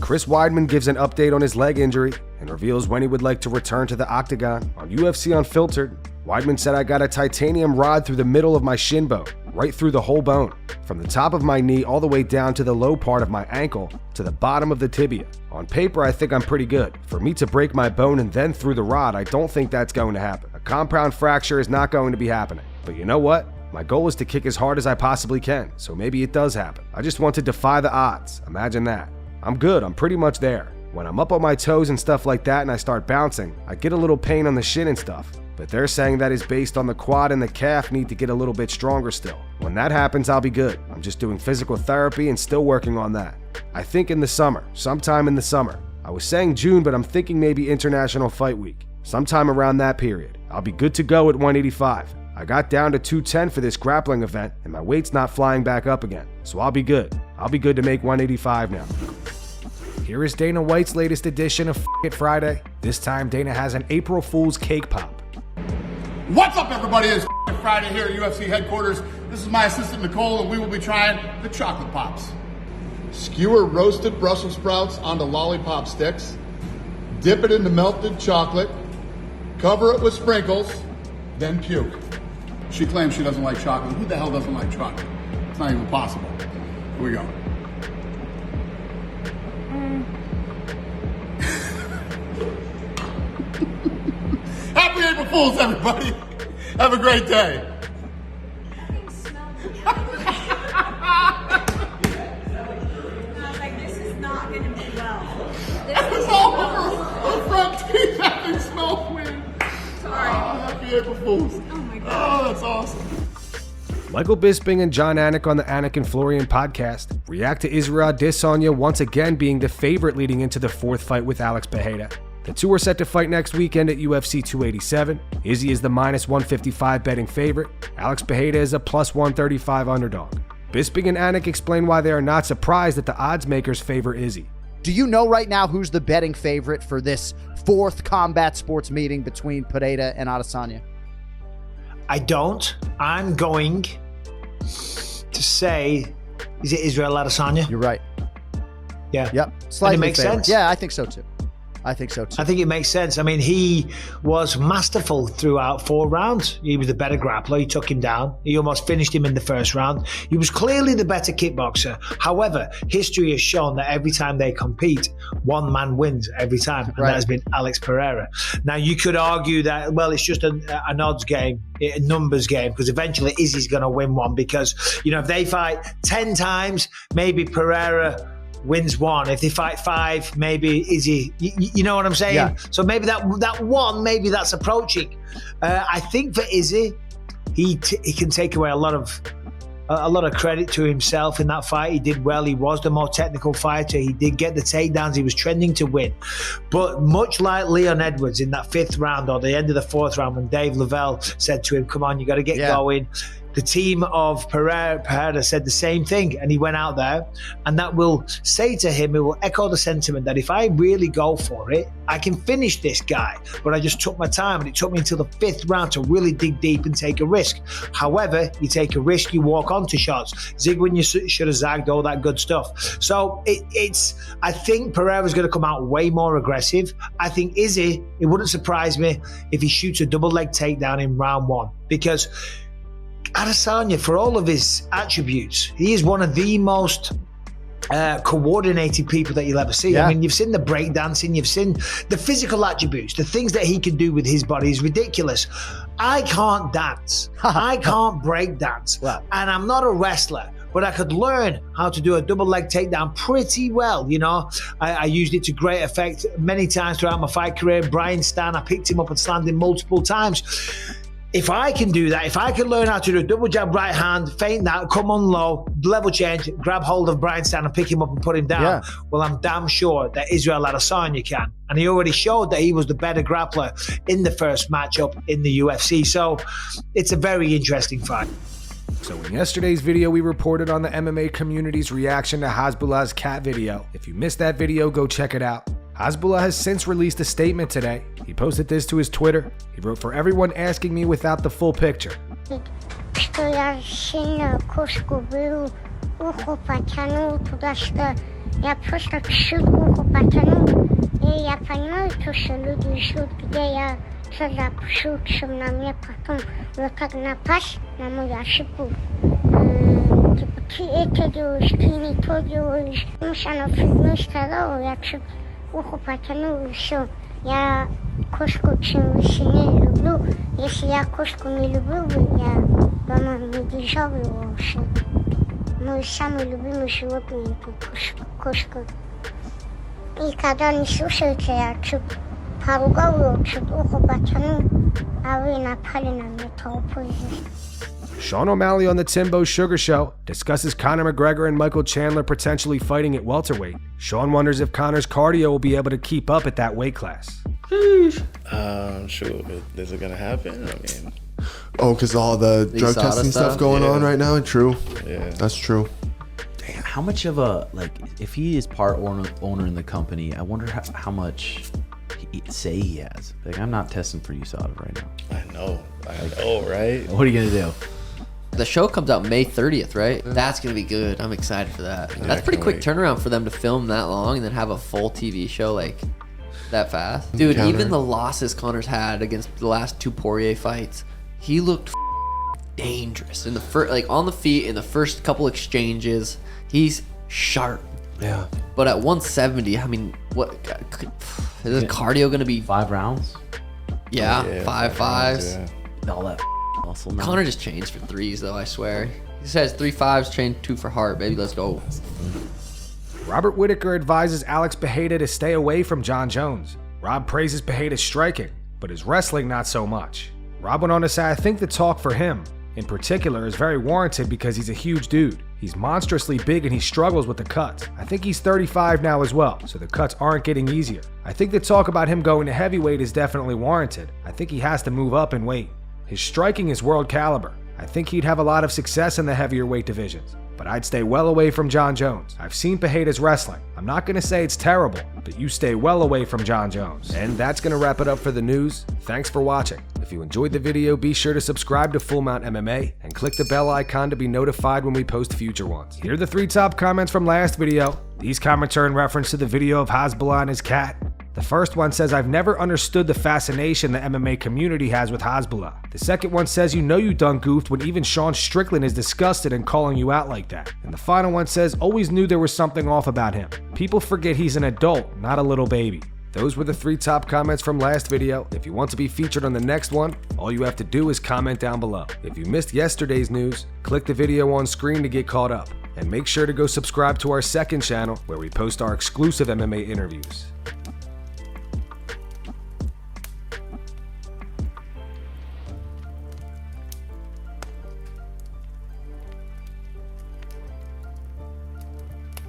Chris Weidman gives an update on his leg injury and reveals when he would like to return to the octagon. On UFC Unfiltered, Weidman said, "I got a titanium rod through the middle of my shin bone, right through the whole bone, from the top of my knee all the way down to the low part of my ankle to the bottom of the tibia. On paper, I think I'm pretty good. For me to break my bone and then through the rod, I don't think that's going to happen. A compound fracture is not going to be happening. But you know what? My goal is to kick as hard as I possibly can, so maybe it does happen. I just want to defy the odds. Imagine that. I'm good. I'm pretty much there. When I'm up on my toes and stuff like that and I start bouncing, I get a little pain on the shin and stuff. But they're saying that is based on the quad and the calf need to get a little bit stronger still. When that happens, I'll be good. I'm just doing physical therapy and still working on that. I think in the summer, sometime in the summer. I was saying June, but I'm thinking maybe International Fight Week. Sometime around that period. I'll be good to go at 185. I got down to 210 for this grappling event and my weight's not flying back up again. So I'll be good. I'll be good to make 185 now." Here is Dana White's latest edition of kItFriday. This time Dana has an April Fool's cake pop. What's up, everybody? It's Friday here at UFC headquarters. This is my assistant, Nicole, and we will be trying the chocolate pops. Skewer roasted Brussels sprouts onto lollipop sticks, dip it into melted chocolate, cover it with sprinkles, then puke. She claims she doesn't like chocolate. Who the hell doesn't like chocolate? It's not even possible. Here we go. Happy April Fools, everybody. Have a great day. Nothing smells good. I was like, this is not going to be well. It's all over her front teeth. That thing smells weird. Sorry. Oh, happy April Fools. Oh my God. Oh, that's awesome. Michael Bisping and John Anik on the Anik and Florian podcast react to Israel Adesanya once again being the favorite leading into the fourth fight with Alex Pereira. The two are set to fight next weekend at UFC 287. Izzy is the minus 155 betting favorite. Alex Pereira is a plus 135 underdog. Bisping and Anik explain why they are not surprised that the odds makers favor Izzy. Do you know right now who's the betting favorite for this fourth combat sports meeting between Pereira and Adesanya? I don't. I'm going to say, is it Israel Adesanya? You're right. Yeah. Yep. Slightly makes favored. sense? Yeah, I think so too. I think it makes sense. I mean, he was masterful throughout 4 rounds. He was the better grappler. He took him down. He almost finished him in the first round. He was clearly the better kickboxer. However, history has shown that every time they compete, one man wins every time. And that has been Alex Pereira. Now, you could argue that, well, it's just an odds game, a numbers game, because eventually Izzy's going to win one because, you know, if they fight 10 times, maybe Pereira wins 1. If they fight 5, maybe Izzy, you know what I'm saying? Yeah. So maybe that one, maybe that's approaching. I think for Izzy, he can take away a lot of credit to himself in that fight. He did well. He was the more technical fighter. He did get the takedowns. He was trending to win. But much like Leon Edwards in that 5th round or the end of the 4th round when Dave Lavelle said to him, "Come on, you got to get going." The team of Pereira said the same thing, and he went out there, and that will say to him, it will echo the sentiment that if I really go for it, I can finish this guy. But I just took my time, and it took me until the 5th round to really dig deep and take a risk. However, you take a risk, you walk onto shots. Zig when you should have zagged, all that good stuff. So I think Pereira's going to come out way more aggressive. I think Izzy, it wouldn't surprise me if he shoots a double leg takedown in round 1, because Adesanya, for all of his attributes, he is one of the most coordinated people that you'll ever see. Yeah. I mean, you've seen the breakdancing, you've seen the physical attributes, the things that he can do with his body is ridiculous. I can't dance. I can't break dance. Wow. And I'm not a wrestler, but I could learn how to do a double leg takedown pretty well. You know, I used it to great effect many times throughout my fight career. Brian Stan, I picked him up and slammed him multiple times. If I can do that, if I can learn how to do a double jab right hand, feint that, come on low, level change, grab hold of Brian Stan and pick him up and put him down, well, I'm damn sure that Israel Adesanya can. And he already showed that he was the better grappler in the first matchup in the UFC. So it's a very interesting fight. So in yesterday's video, we reported on the MMA community's reaction to Hasbulla's cat video. If you missed that video, go check it out. Hasbulla has since released a statement today. He posted this to his Twitter. He wrote, "For everyone asking me without the full picture. Ja просто чуть-чуть ухо потянул, и я понимаю, то, что люди ждут, где я запущу, чтобы на мне потом вот так напасть на мою ошибку. Типа, ты это делаешь, ты не то делаешь. Потому что она фигню сказала, я чуть ухо потянул, и все. Я кошку очень сильнее люблю. Если я кошку не любил бы, я дома не держал его вообще. Мой самый любимый животное — это кошка. И когда не слушается, я чуть поругал его, чуть ухо потянул, а вы напали на меня толпой здесь. Sean O'Malley on the Timbo Sugar Show discusses Conor McGregor and Michael Chandler potentially fighting at welterweight. Sean wonders if Conor's cardio will be able to keep up at that weight class. Shoot, is it gonna happen? I mean, Oh, because all the drug USADA testing stuff going on right now? True. yeah. That's true. Damn, how much of a, like, if he is part owner in the company, I wonder how much say he has. Like, I'm not testing for USADA right now. I know, right? What are you gonna do? The show comes out May 30th, right? That's going to be good. I'm excited for that. That's pretty quick turnaround for them to film that long and then have a full TV show like that fast. Dude, even the losses Conor's had against the last 2 Poirier fights, he looked dangerous in the first, like on the feet in the first couple exchanges. He's sharp. Yeah. But at 170, I mean, what is his cardio going to be? 5 rounds? Yeah, 5 fives. Yeah. All that muscle. Now. Conor just trains for 3s though, I swear. He says 3 5s, train 2 for heart, baby. Let's go. Robert Whittaker advises Alex Pereira to stay away from John Jones. Rob praises Pereira's striking, but his wrestling not so much. Rob went on to say, I think the talk for him, in particular, is very warranted because he's a huge dude. He's monstrously big and he struggles with the cuts. I think he's 35 now as well, so the cuts aren't getting easier. I think the talk about him going to heavyweight is definitely warranted. I think he has to move up in weight. His striking is world caliber. I think he'd have a lot of success in the heavier weight divisions, but I'd stay well away from John Jones. I've seen Pereira's wrestling. I'm not going to say it's terrible, but you stay well away from John Jones. And that's going to wrap it up for the news. Thanks for watching. If you enjoyed the video, be sure to subscribe to Full Mount MMA and click the bell icon to be notified when we post future ones. Here are the 3 top comments from last video. These comments are in reference to the video of Hasbulla and his cat. The first one says, I've never understood the fascination the MMA community has with Hasbulla. The second one says, you know you done goofed when even Sean Strickland is disgusted and calling you out like that. And the final one says, always knew there was something off about him. People forget he's an adult, not a little baby. Those were the 3 top comments from last video. If you want to be featured on the next one, all you have to do is comment down below. If you missed yesterday's news, click the video on screen to get caught up. And make sure to go subscribe to our second channel where we post our exclusive MMA interviews.